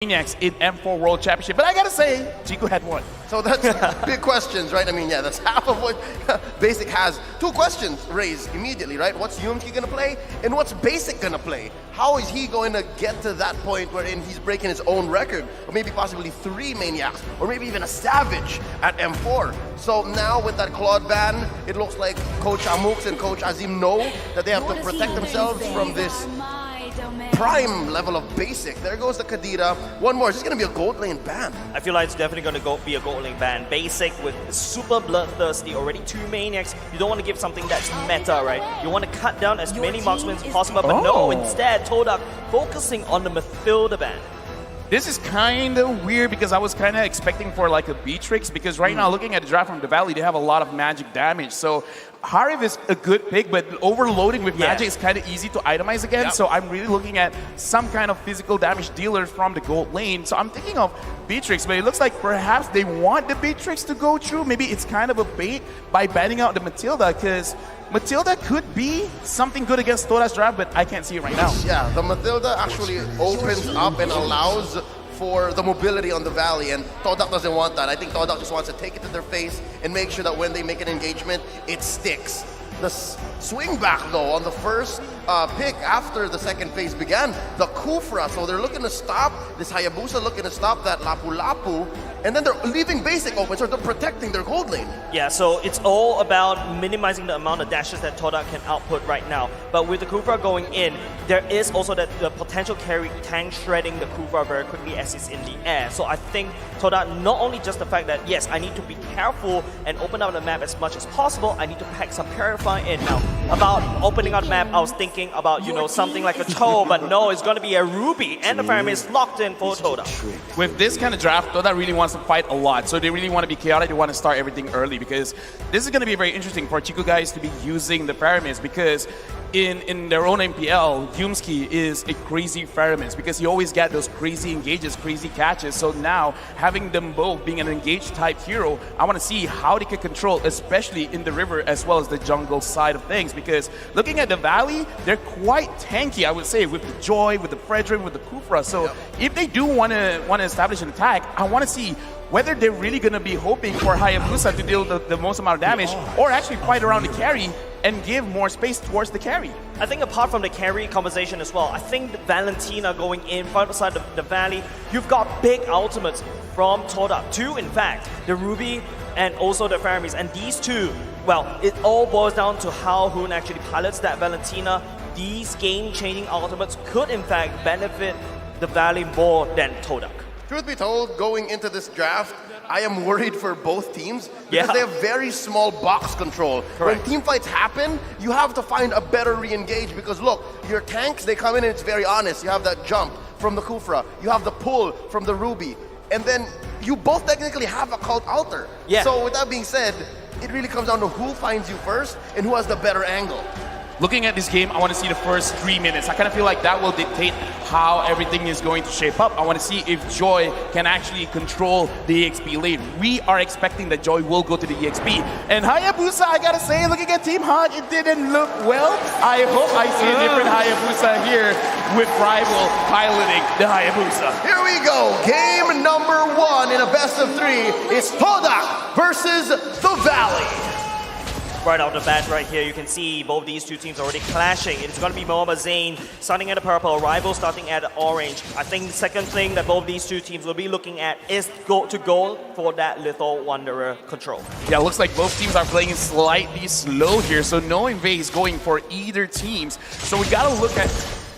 Maniacs in M4 World Championship, but I gotta say, Chico had one. So that's big questions, right? I mean, yeah, that's half of what Basic has. Two questions raised immediately, right? What's Yumski gonna play, and what's Basic gonna play? How is he going to get to that point wherein he's breaking his own record, or maybe possibly 3 Maniacs, or maybe even a Savage at M4? So now with that Claude ban, it looks like Coach Amux and Coach Azim know that they have to protect themselves from this prime level of Basic. There goes the Kadira. One more. It's just going to be a gold lane ban. I feel like it's definitely going to be a gold lane ban. Basic with super bloodthirsty, already 2 Maniacs. You don't want to give something that's meta, right? You want to cut down as many marksmen as possible, but no, instead, Todak focusing on the Mathilda ban. This is kind of weird because I was kind of expecting for like a Beatrix, because right now, looking at the draft from the Valley, they have a lot of magic damage. So Harif is a good pick, but overloading with magic is kind of easy to itemize again. Yep. So I'm really looking at some kind of physical damage dealer from the gold lane. So I'm thinking of Beatrix, but it looks like perhaps they want the Beatrix to go through. Maybe it's kind of a bait by banning out the Mathilda, because Mathilda could be something good against Todak's draft, but I can't see it right now. Yeah, the Mathilda actually opens up and allows for the mobility on the Valley, and Todak doesn't want that. I think Todak just wants to take it to their face and make sure that when they make an engagement, it sticks. The swing back, though, on the first pick after the second phase began, the Kufra, so they're looking to stop this Hayabusa, looking to stop that Lapu Lapu, and then they're leaving Basic open, so they're protecting their gold lane. Yeah, so it's all about minimizing the amount of dashes that Todak can output right now. But with the Kufra going in, there is also the potential carry tank shredding the Kufra very quickly as it's in the air. So I think Todak, not only just the fact that, yes, I need to be careful and open up the map as much as possible, I need to pack some Purify in. Now, about opening up the map, I was thinking about, you know, something like a Cho, but no, it's going to be a Ruby, and the Pyramid is locked in for Todak. With this kind of draft, Todak really wants to fight a lot, so they really want to be chaotic. They want to start everything early, because this is going to be very interesting for Chico guys to be using the Pyramids, because in their own MPL, Yumski is a crazy Pyramids, because he always get those crazy engages, crazy catches. So now, having them both being an engaged type hero, I want to see how they can control, especially in the river as well as the jungle side of things, because looking at the Valley, they're quite tanky, I would say, with the Joy, with the Fredrin, with the Kufra. So if they do want to establish an attack, I want to see whether they're really going to be hoping for Hayabusa to deal the most amount of damage, or actually fight around the carry and give more space towards the carry. I think apart from the carry conversation as well, I think Valentina going in front side of the Valley, you've got big ultimates from Todak. 2, in fact, the Ruby and also the Pyramids. And these 2, well, it all boils down to how Hoon actually pilots that Valentina. These game-changing ultimates could in fact benefit the Valley more than Todak. Truth be told, going into this draft, I am worried for both teams because they have very small box control. Correct. When team fights happen, you have to find a better re-engage, because look, your tanks, they come in and it's very honest. You have that jump from the Kufra, you have the pull from the Ruby, and then you both technically have a cult altar. Yeah. So with that being said, it really comes down to who finds you first and who has the better angle. Looking at this game, I want to see the first 3 minutes. I kind of feel like that will dictate how everything is going to shape up. I want to see if Joy can actually control the EXP lane. We are expecting that Joy will go to the EXP. And Hayabusa, I gotta say, looking at Team Hot, it didn't look well. I hope I see a different Hayabusa here with Rival piloting the Hayabusa. Here we go. Game number 1 in a best of 3 is Todak versus the Valley. Right off the bat right here, you can see both these 2 teams already clashing. It's going to be Mohamed Zain starting at the purple, Rival starting at the orange. I think the second thing that both these 2 teams will be looking at is to go for that Lethal Wanderer control. Yeah, looks like both teams are playing slightly slow here, so no invades going for either teams. So we got to look at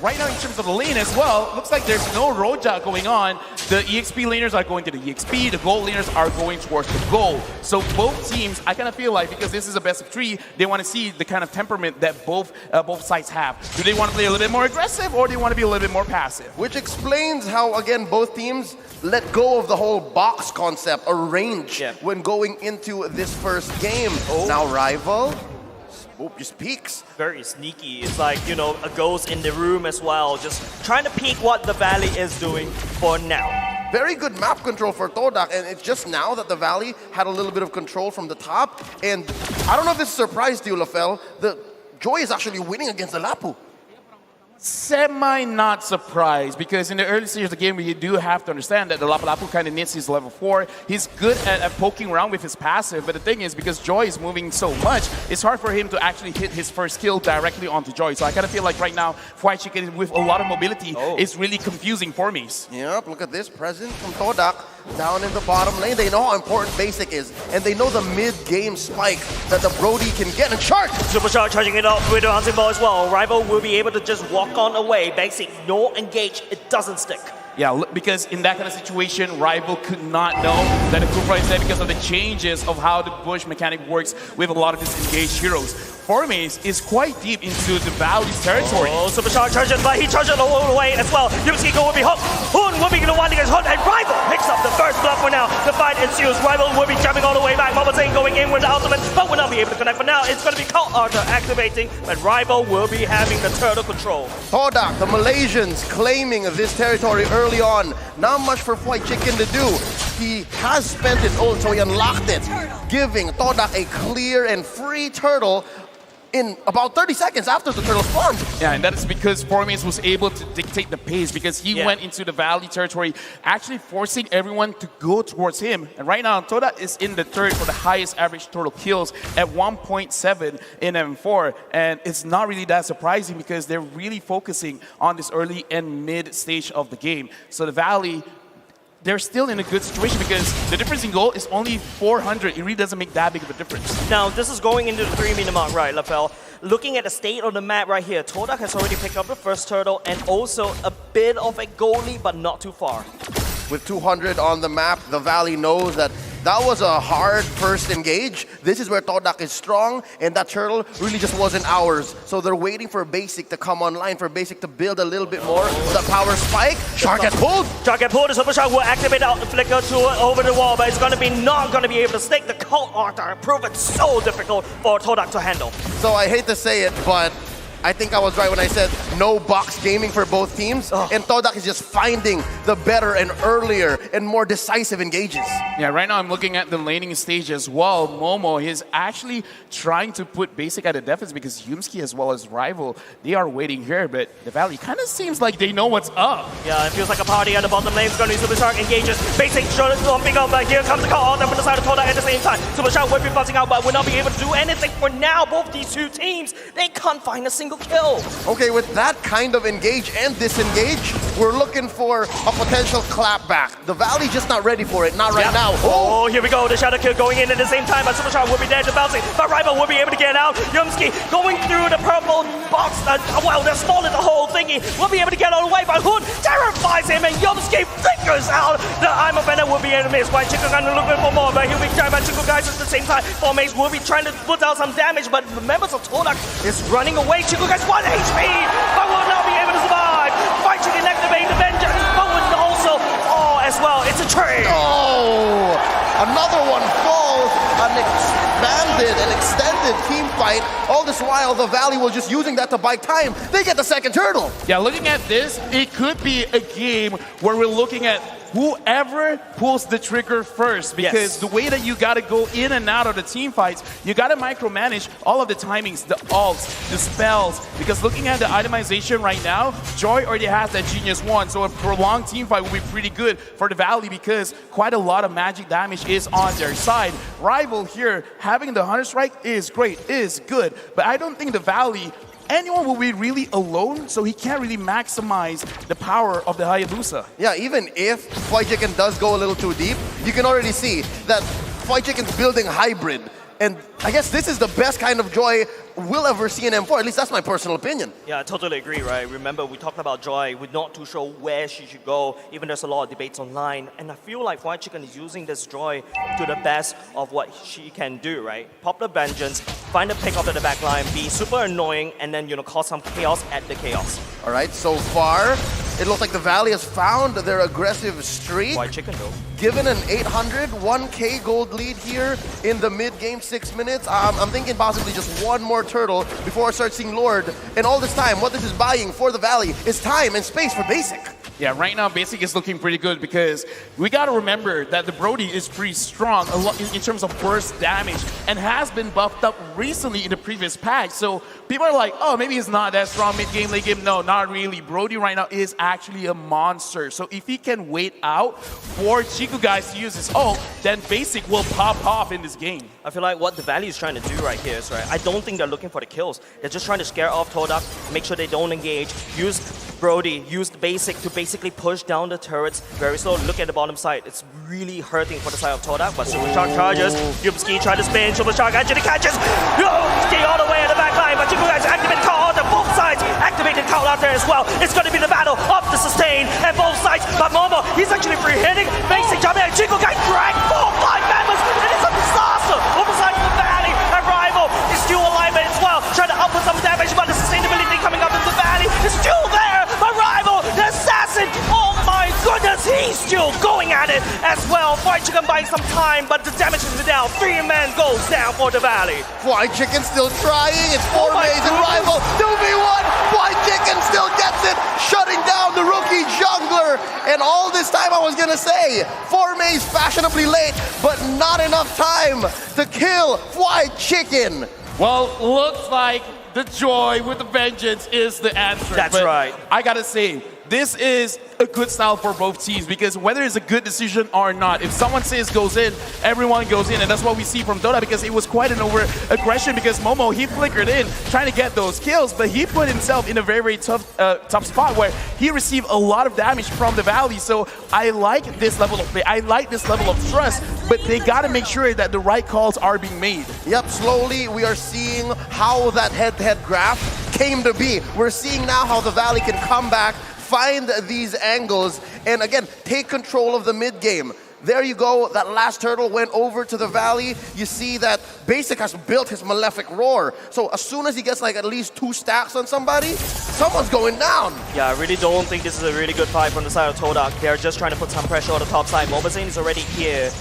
right now in terms of the lane as well. Looks like there's no Roja going on. The EXP laners are going to the EXP. The gold laners are going towards the gold. So both teams, I kind of feel like, because this is a best of 3, they want to see the kind of temperament that both sides have. Do they want to play a little bit more aggressive, or do they want to be a little bit more passive? Which explains how, again, both teams let go of the whole box concept or range when going into this first game. Now Rival just peeks. Very sneaky. It's like, you know, a ghost in the room as well. Just trying to peek what the Valley is doing for now. Very good map control for Todak, and it's just now that the Valley had a little bit of control from the top. And I don't know if this surprised you, Lafel, the Joy is actually winning against the Lapu. Semi not surprised, because in the early stage of the game, you do have to understand that the Lapu-Lapu kind of needs his level 4. He's good at poking around with his passive, but the thing is, because Joy is moving so much, it's hard for him to actually hit his first kill directly onto Joy. So I kind of feel like right now, White Chicken with a lot of mobility is really confusing for me. Yep, look at this presence from Todak down in the bottom lane. They know how important Basic is, and they know the mid-game spike that the Brody can get. And Shark! Super Shark charging it off with the Hunting Ball as well. Rival will be able to just walk on away. Basic, no engage, it doesn't stick. Yeah, because in that kind of situation, Rival could not know that the Kufra is there because of the changes of how the bush mechanic works with a lot of disengaged heroes. Formace is quite deep into the Valley's territory. Oh, Super Shark charges, but he charges all the way as well. Yumski will be hooked. Hoon will be the one against Hook, and Rival picks up the first blood for now. The fight ensues. Rival will be jumping all the way back. Momotain going in with the ultimate, but will not be able to connect for now. It's going to be Cult Arthur activating, but Rival will be having the turtle control. Todak, the Malaysians claiming this territory early on. Not much for White Chicken to do. He has spent his ult, so he unlocked it, giving Todak a clear and free turtle in about 30 seconds after the turtle spawned. Yeah, and that is because Formace was able to dictate the pace, because he went into the Valley territory, actually forcing everyone to go towards him. And right now, Todak is in the third for the highest average total kills at 1.7 in M4. And it's not really that surprising, because they're really focusing on this early and mid stage of the game. So the Valley, they're still in a good situation, because the difference in goal is only 400. It really doesn't make that big of a difference. Now, this is going into the 3-minute mark, right, Lafel? Looking at the state of the map right here, Todak has already picked up the first turtle and also a bit of a goal lead, but not too far. With 200 on the map, the Valley knows that that was a hard first engage. This is where Todak is strong, and that turtle really just wasn't ours. So they're waiting for Basic to come online, for Basic to build a little bit more. The power spike, Shark gets pulled. Shark gets pulled, the Super Shark will activate out the flicker to over the wall, but it's going to be not going to be able to stick. The Cult Arthur proven so difficult for Todak to handle. So I hate to say it, but I think I was right when I said no box gaming for both teams. And Todak is just finding the better and earlier and more decisive engages. Yeah, right now I'm looking at the laning stage as well. Momo is actually trying to put Basic at a deficit, because Yumski as well as Rival, they are waiting here, but the Valley kind of seems like they know what's up. Yeah, it feels like a party at the bottom lane. It's going to be Super Shark engages. Basic jumping up, but here comes the Cult Arthur from the side of Todak at the same time. Super Shark will be bouncing out, but will not be able to do anything for now. Both these two teams, they can't find a single kill. Okay, with that kind of engage and disengage, we're looking for a potential clapback. The Valley just not ready for it, not right now. Oh, here we go, the Shadow Kill going in at the same time, but Super Shark will be there to bouncing, but Rival will be able to get out. Yumski going through the purple box, well, they're spawning the whole thingy, will be able to get all the way, but Hoon terrifies him, and Yumski figures out the I'm a Venom will be able to miss. White Chicken gonna look for more, but he'll be trying by Chico guys at the same time. Formace will be trying to put out some damage, but the members of Todak is running away. Chico guys 1 HP, but will not be able to survive. White Chicken activate the vengeance, but will also, as well, it's a trade. Oh, another one falls. An expanded and extended team fight. All this while, the Valley was just using that to buy time. They get the second turtle. Yeah, looking at this, it could be a game where we're looking at whoever pulls the trigger first, because the way that you got to go in and out of the team fights, you got to micromanage all of the timings, the ults, the spells, because looking at the itemization right now, Joy already has that Genius 1, so a prolonged team fight will be pretty good for the Valley, because quite a lot of magic damage is on their side. Rival here, having the Hunter Strike is great, is good, but I don't think the Valley, anyone will be really alone, so he can't really maximize the power of the Hayabusa. Yeah, even if White Chicken does go a little too deep, you can already see that White Chicken's building hybrid. And I guess this is the best kind of Joy we'll ever see in M4. At least that's my personal opinion. Yeah, I totally agree, right? Remember, we talked about Joy. We're not too sure where she should go. Even there's a lot of debates online. And I feel like White Chicken is using this Joy to the best of what she can do, right? Pop the Vengeance, find a pick off at the back line, be super annoying, and then, cause some chaos at the chaos. All right, so far, it looks like the Valley has found their aggressive streak. White Chicken, though. Given an 800, 1K gold lead here in the mid-game 6 minutes. I'm thinking possibly just one more turtle before I start seeing Lord. And all this time, what this is buying for the Valley is time and space for Basic. Yeah, right now Basic is looking pretty good because we got to remember that the Brody is pretty strong a lot in terms of burst damage and has been buffed up recently in the previous patch. So people are like, oh, maybe he's not that strong mid-game, late game. No, not really. Brody right now is actually a monster. So if he can wait out for Chiku guys to use his ult, then Basic will pop off in this game. I feel like what the Valley is trying to do right here is, right, I don't think they're looking for the kills. They're just trying to scare off Todak, make sure they don't engage, use Brody, use the Basic to basically push down the turrets very slow. Look at the bottom side. It's really hurting for the side of Todak, but Super Shark charges. Yubski tries to spin. Super Shark actually catches. Stay all the way at the back line, but you guys activate call on both sides. Activate the call out there as well. It's going to be the battle of the sustain and both sides. But Momo, he's actually free hitting. Basic jumping and Chico guys drag 4-5 members. It is a disaster. Overside of the Valley. And Rival is still alive as well. Trying to output some damage, but the sustainability coming up in the Valley is still there. But Rival, the assassin, oh my goodness, he's still going at it as well. Fried Chicken buying some time, but the damage is down. 3 men goes down for the Valley. Fried Chicken still trying. It's 4 Mays and Rival. 2v1. Fried Chicken still gets it, shutting down the rookie jungler. And all this time I was going to say, 4 Mays fashionably late, but not enough time to kill Fried Chicken. Well, looks like the joy with the vengeance is the answer. That's but right. I gotta say, this is a good style for both teams because whether it's a good decision or not, if someone says goes in, everyone goes in, and that's what we see from Todak because it was quite an over-aggression because Momo, he flickered in trying to get those kills, but he put himself in a very, very tough spot where he received a lot of damage from the Valley. So I like this level of play. I like this level of trust, but they gotta make sure that the right calls are being made. Yep, slowly we are seeing how that head-to-head graph came to be. We're seeing now how the Valley can come back, find these angles, and again, take control of the mid-game. There you go, that last turtle went over to the Valley. You see that Basic has built his Malefic Roar. So as soon as he gets like at least 2 stacks on somebody, someone's going down. Yeah, I really don't think this is a really good fight from the side of Todak. They're just trying to put some pressure on the top side. Mobazane is already here.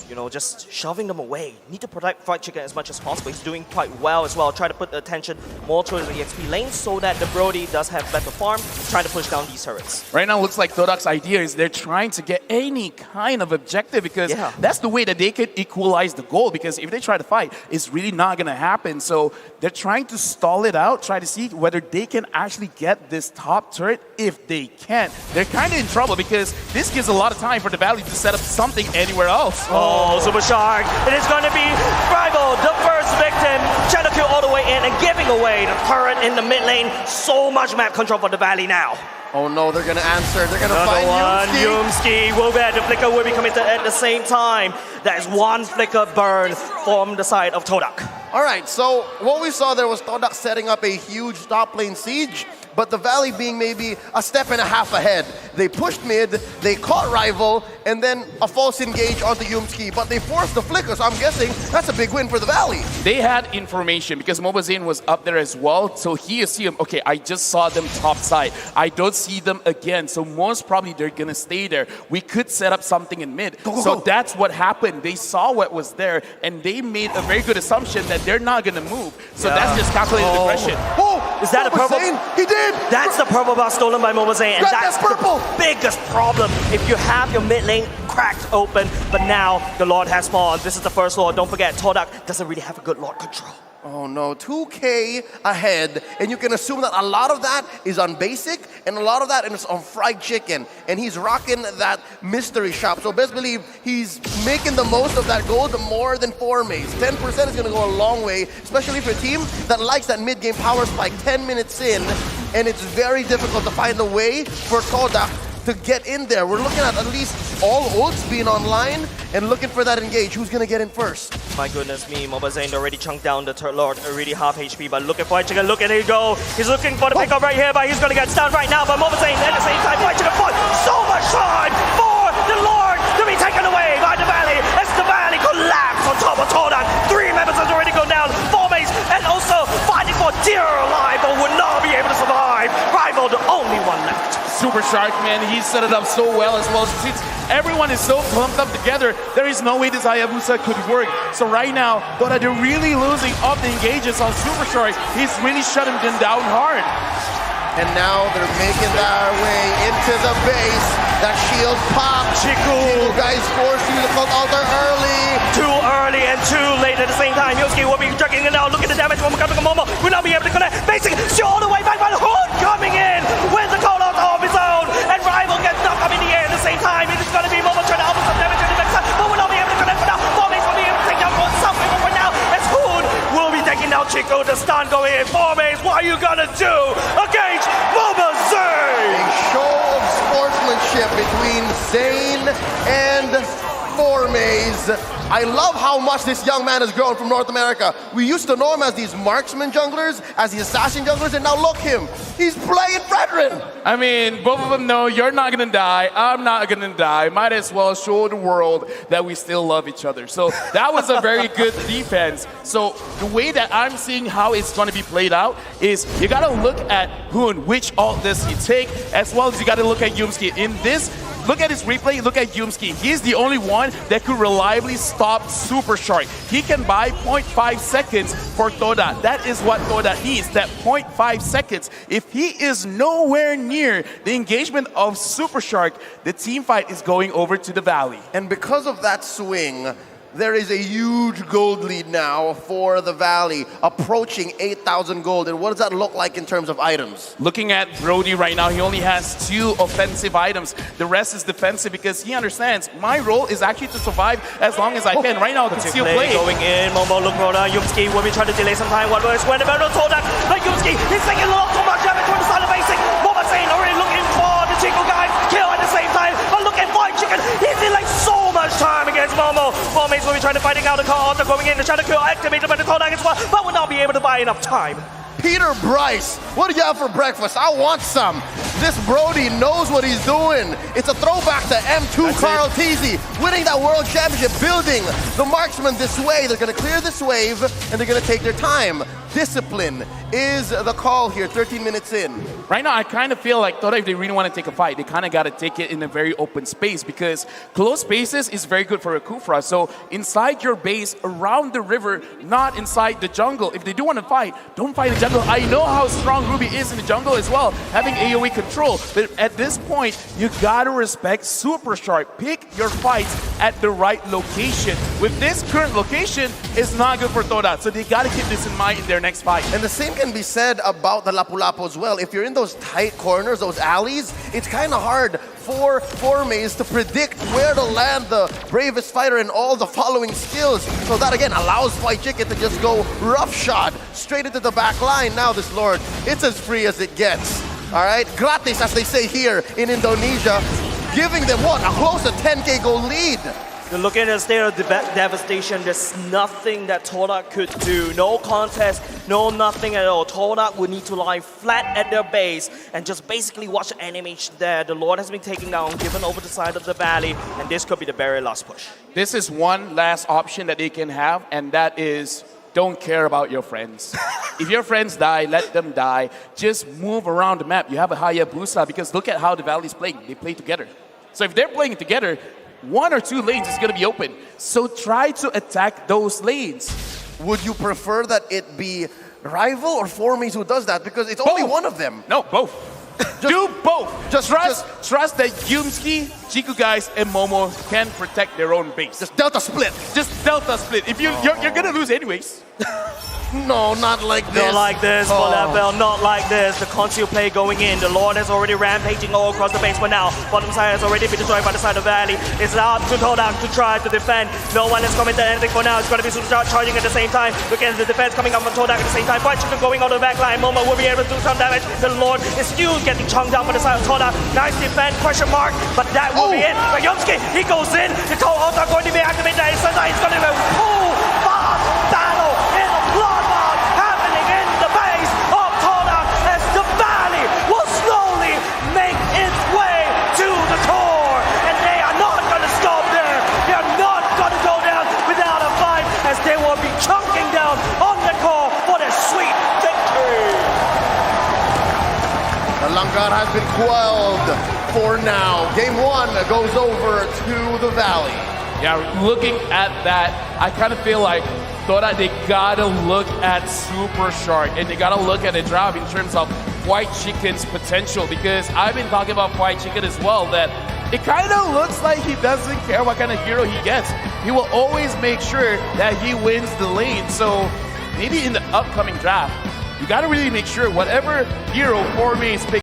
You know, just shoving them away. Need to protect Fried Chicken as much as possible. He's doing quite well as well. Try to put the attention more towards the EXP lane so that the Brody does have better farm, trying to push down these turrets. Right now, it looks like Todak's idea is they're trying to get any kind of objective because that's the way that they could equalize the goal because if they try to fight, it's really not going to happen. So they're trying to stall it out, try to see whether they can actually get this top turret. If they can, they're kind of in trouble because this gives a lot of time for the Valley to set up something anywhere else. Oh, Super Shark. It is going to be Rival, the first victim. Shadow kill all the way in and giving away the turret in the mid lane. So much map control for the Valley now. Oh no, they're going to answer. They're going to find Yumski. Will be the flicker will be committed at the same time. That is 1 flicker burn from the side of Todak. All right, so what we saw there was Todak setting up a huge top lane siege, but the Valley being maybe a step and a half ahead. They pushed mid, they caught Rival, and then a false engage onto Yumski, but they forced the flicker, so I'm guessing that's a big win for the Valley. They had information because Mobazane was up there as well, so he assumed, okay, I just saw them top side. I don't see them again, so most probably they're gonna stay there. We could set up something in mid. So that's what happened. They saw what was there, and they made a very good assumption that they're not gonna move. So that's just calculated aggression. Oh, is that a purple? He did! That's the purple buff stolen by Mobazane, and that's purple. The biggest problem. If you have your mid lane cracked open, but now the Lord has spawned. This is the first Lord. Don't forget, Todak doesn't really have a good Lord control. Oh no, 2K ahead, and you can assume that a lot of that is on Basic, and a lot of that is on Fried Chicken, and he's rocking that mystery shop. So best believe he's making the most of that gold more than 4 Mays. 10% is gonna go a long way, especially for a team that likes that mid-game power spike 10 minutes in, and it's very difficult to find a way for Todak to get in there. We're looking at least all ults being online and looking for that engage. Who's gonna get in first? My goodness me, Mobazane already chunked down the third Lord, already half HP, but look at Fried Chicken, look at him go. He's looking for the pickup right here, but he's gonna get stunned right now, but Mobazane at the same time, Fried Chicken fought so much time for the Lord to be taken away by the Valley as the Valley collapsed on top of Todak. 3 members has already gone down, 4 Mays, and also fighting for dear life, but would not be able to survive. Rival, the only one left. Super Shark, man, he set it up so well as well. Since everyone is so clumped up together, there is no way this Hayabusa could work. So right now, Todak, they're really losing up the engages on Super Shark. He's really shutting them down hard. And now they're making their way into the base. That shield pop. Chiku guys forced to use the cult altar early. too early and too late at the same time. Yosuke will be dragging it out. Look at the damage from coming from Momo. Will not be able to connect. Basic still all the way back, but Hood coming in with the call out of his own. And Rival gets knocked up in the air at the same time. It is going to be Momo trying to output some damage in the backside, but will not be able to connect for now. Formase will be able to take down something for now. As Hood will be taking down Chico. The stun going in. Formase, what are you going to do against Momo Zane? A show of sportsmanship between Zane and Formase. I love how much this young man has grown from North America. We used to know him as these marksman junglers, as the assassin junglers, and now look him. He's playing Brethren. I mean, both of them know you're not gonna die, I'm not gonna die. Might as well show the world that we still love each other. So that was a very good defense. So the way that I'm seeing how it's gonna be played out is you gotta look at Hoon, which ult does he take, as well as you gotta look at Yumski. In this, look at his replay, look at Yumski. He's the only one that could reliably stop Super Shark. He can buy 0.5 seconds for Todak. That is what Todak needs, that 0.5 seconds. If he is nowhere near the engagement of Super Shark, the team fight is going over to the Valley. And because of that swing, there is a huge gold lead now for the Valley, approaching 8,000 gold. And what does that look like in terms of items? Looking at Brody right now, he only has 2 offensive items. The rest is defensive because he understands my role is actually to survive as long as I can. Right now, the conceal play going in. Momo look Roda. Yumski will be trying to delay some time. What was when about Todak? But Yumski is taking a lot too much damage from the side of basic. Momo Zane already looking for the Chico guys. Kill at the same time. But look at White Chicken. He's in like so much time against Momo. Formase will be trying to fight out the call. They're going in to try to kill activated by the Todak as well, but will not be able to buy enough time. Peter Bryce, what do you have for breakfast? I want some. This Brody knows what he's doing. It's a throwback to M2 Carl Teasy, winning that world championship, building the marksman this way. They're going to clear this wave, and they're going to take their time. Discipline is the call here, 13 minutes in. Right now, I kind of feel like Todak, if they really want to take a fight, they kind of got to take it in a very open space because close spaces is very good for a Kufra. So inside your base, around the river, not inside the jungle. If they do want to fight, don't fight in the jungle. I know how strong Ruby is in the jungle as well, having AoE control. But at this point, you got to respect Super Shark. Pick your fights at the right location. With this current location, it's not good for Todak. So they got to keep this in mind in their next fight. And the same can be said about the Lapu-Lapu as well. If you're in those tight corners, those alleys, it's kind of hard for Formase to predict where to land the bravest fighter in all the following skills. So that again allows White Chicken to just go roughshod straight into the back line. Now this Lord, it's as free as it gets. All right, gratis as they say here in Indonesia, giving them what, a close to 10K goal lead. You're looking at a state of devastation. There's nothing that Todak could do. No contest, no nothing at all. Todak would need to lie flat at their base and just basically watch the animation there. The Lord has been taken down, given over the side of the Valley, and this could be the very last push. This is one last option that they can have, and that is don't care about your friends. If your friends die, let them die. Just move around the map. You have a Hayabusa because look at how the Valley's playing. They play together. So if they're playing together, 1 or 2 lanes is going to be open. So try to attack those lanes. Would you prefer that it be Rival or Formase who does that? Because it's only one of them. No, both. Do both. Just trust that Yumski, Chiku guys, and Momo can protect their own base. Just Delta split. Just Delta split. If you're going to lose anyways. No, not like this. Not like this, for Level, not like this. The conceal play going in. The Lord is already rampaging all across the base for now. Bottom side has already been destroyed by the side of Valley. It's up to Todak to try to defend. No one is coming to anything for now. It's going to be Super Shark charging at the same time. Look at the defense coming up from Todak at the same time. White Chicken going on the back line. Momo will be able to do some damage. The Lord is still getting chunked down by the side of Todak. Nice defense, question mark, but that will be it. But Yumski, he goes in. The Cold Altar going to be activated. It's going to be a full fast battle in a bloodbath happening in the base of Todak as the Valley will slowly make its way to the core. And they are not going to stop there. They are not going to go down without a fight as they will be chunking down on the core for their sweet victory. The Langar has been quelled for now. Game 1 goes over to the Valley. Yeah, looking at that, I kind of feel like Todak, they gotta look at Super Shark and they gotta look at the drive in terms of White Chicken's potential, because I've been talking about White Chicken as well, that it kind of looks like he doesn't care what kind of hero he gets. He will always make sure that he wins the lane. So maybe in the upcoming draft, you got to really make sure whatever hero 4Mays pick